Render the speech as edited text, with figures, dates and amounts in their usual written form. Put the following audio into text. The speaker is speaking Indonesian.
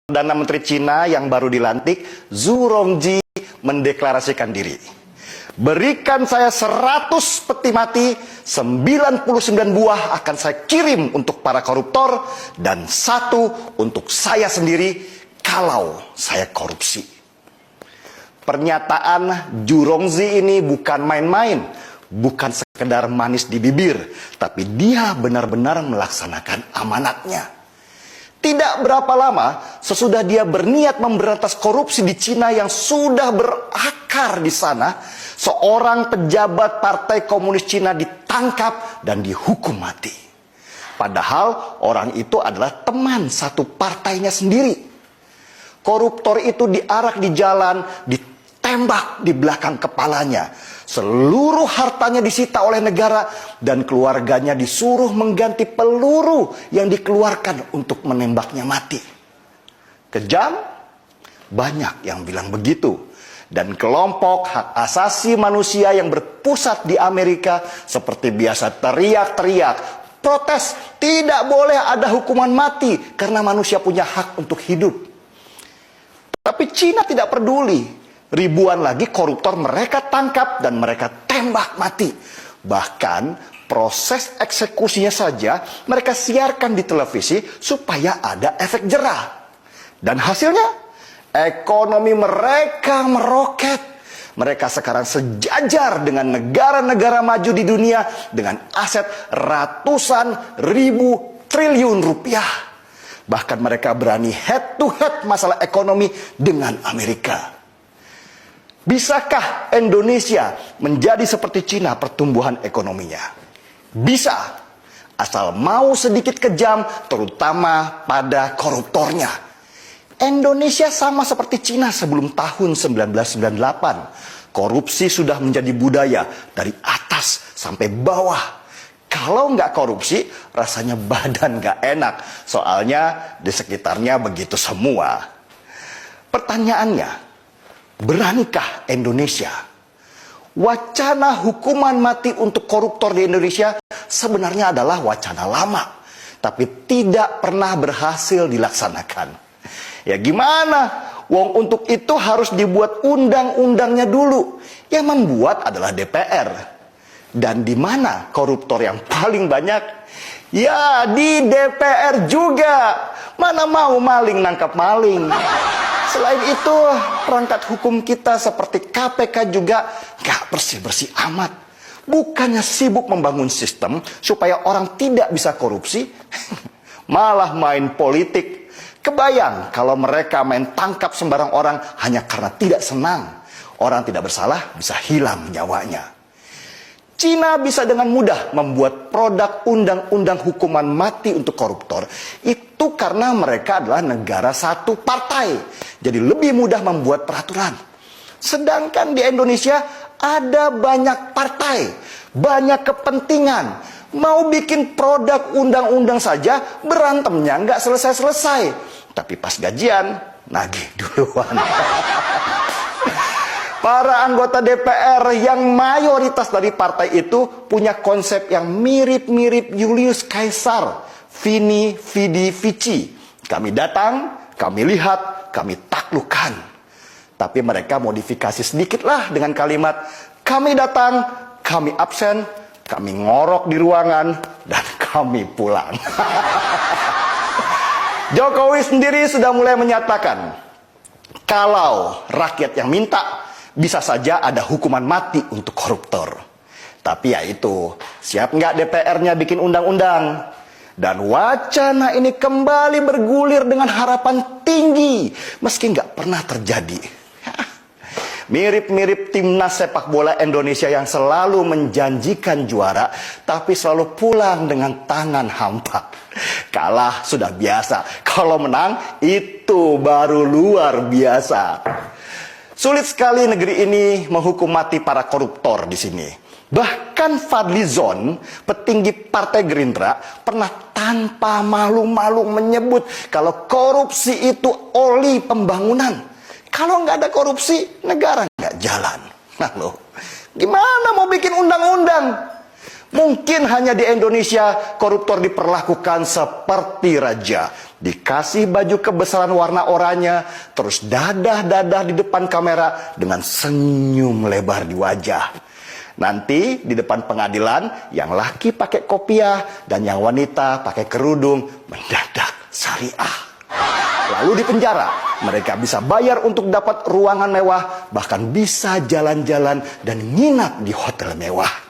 Perdana Menteri Cina yang baru dilantik, Zhu Rongji, mendeklarasikan diri. Berikan saya 100 peti mati, 99 buah akan saya kirim untuk para koruptor, dan 1 untuk saya sendiri kalau saya korupsi. Pernyataan Zhu Rongji ini bukan main-main, bukan sekedar manis di bibir, tapi dia benar-benar melaksanakan amanatnya. Tidak berapa lama sesudah dia berniat memberantas korupsi di Cina yang sudah berakar di sana, seorang pejabat Partai Komunis Cina ditangkap dan dihukum mati. Padahal orang itu adalah teman satu partainya sendiri. Koruptor itu diarak di jalan, ditembak di belakang kepalanya. Seluruh hartanya disita oleh negara dan keluarganya disuruh mengganti peluru yang dikeluarkan untuk menembaknya mati. Kejam? Banyak yang bilang begitu. Dan kelompok hak asasi manusia yang berpusat di Amerika seperti biasa teriak-teriak, protes, tidak boleh ada hukuman mati karena manusia punya hak untuk hidup. Tapi Cina tidak peduli. Ribuan lagi koruptor mereka tangkap dan mereka tembak mati. Bahkan proses eksekusinya saja mereka siarkan di televisi supaya ada efek jerah. Dan hasilnya ekonomi mereka meroket. Mereka sekarang sejajar dengan negara-negara maju di dunia dengan aset ratusan ribu triliun rupiah. Bahkan mereka berani head to head masalah ekonomi dengan Amerika. Bisakah Indonesia menjadi seperti Cina pertumbuhan ekonominya? Bisa, asal mau sedikit kejam, terutama pada koruptornya. Indonesia sama seperti Cina sebelum tahun 1998. Korupsi sudah menjadi budaya dari atas sampai bawah. Kalau nggak korupsi, rasanya badan nggak enak. Soalnya di sekitarnya begitu semua. Pertanyaannya, beranikah Indonesia? Wacana hukuman mati untuk koruptor di Indonesia sebenarnya adalah wacana lama, tapi tidak pernah berhasil dilaksanakan. Ya gimana? Wong untuk itu harus dibuat undang-undangnya dulu. Yang membuat adalah DPR. Dan di mana koruptor yang paling banyak? Ya di DPR juga. Mana mau maling nangkap maling. Selain itu, perangkat hukum kita seperti KPK juga gak bersih-bersih amat. Bukannya sibuk membangun sistem supaya orang tidak bisa korupsi, malah main politik. Kebayang kalau mereka main tangkap sembarang orang hanya karena tidak senang. Orang tidak bersalah bisa hilang nyawanya. Cina bisa dengan mudah membuat produk undang-undang hukuman mati untuk koruptor. Itu karena mereka adalah negara satu partai. Jadi lebih mudah membuat peraturan. Sedangkan di Indonesia ada banyak partai, banyak kepentingan. Mau bikin produk undang-undang saja berantemnya nggak selesai-selesai. Tapi pas gajian, nagih duluan. Para anggota DPR yang mayoritas dari partai itu punya konsep yang mirip-mirip Julius Caesar, Vini, Vidi, Vici. Kami datang, kami lihat, kami taklukkan. Tapi mereka modifikasi sedikitlah dengan kalimat, kami datang, kami absen, kami ngorok di ruangan, dan kami pulang. Jokowi sendiri sudah mulai menyatakan, kalau rakyat yang minta, bisa saja ada hukuman mati untuk koruptor. Tapi ya itu, siap nggak DPR-nya bikin undang-undang? Dan wacana ini kembali bergulir dengan harapan tinggi, meski nggak pernah terjadi. Mirip-mirip timnas sepak bola Indonesia yang selalu menjanjikan juara, tapi selalu pulang dengan tangan hampa. Kalah sudah biasa, kalau menang itu baru luar biasa. Sulit sekali negeri ini menghukum mati para koruptor di sini. Bahkan Fadlizon, petinggi Partai Gerindra, pernah tanpa malu-malu menyebut kalau korupsi itu oli pembangunan. Kalau nggak ada korupsi, negara nggak jalan. Nah loh, gimana mau bikin undang-undang? Mungkin hanya di Indonesia koruptor diperlakukan seperti raja. Dikasih baju kebesaran warna oranye, terus dadah-dadah di depan kamera dengan senyum lebar di wajah. Nanti di depan pengadilan, yang laki pakai kopiah dan yang wanita pakai kerudung mendadak syariah. Lalu di penjara, mereka bisa bayar untuk dapat ruangan mewah, bahkan bisa jalan-jalan dan nginap di hotel mewah.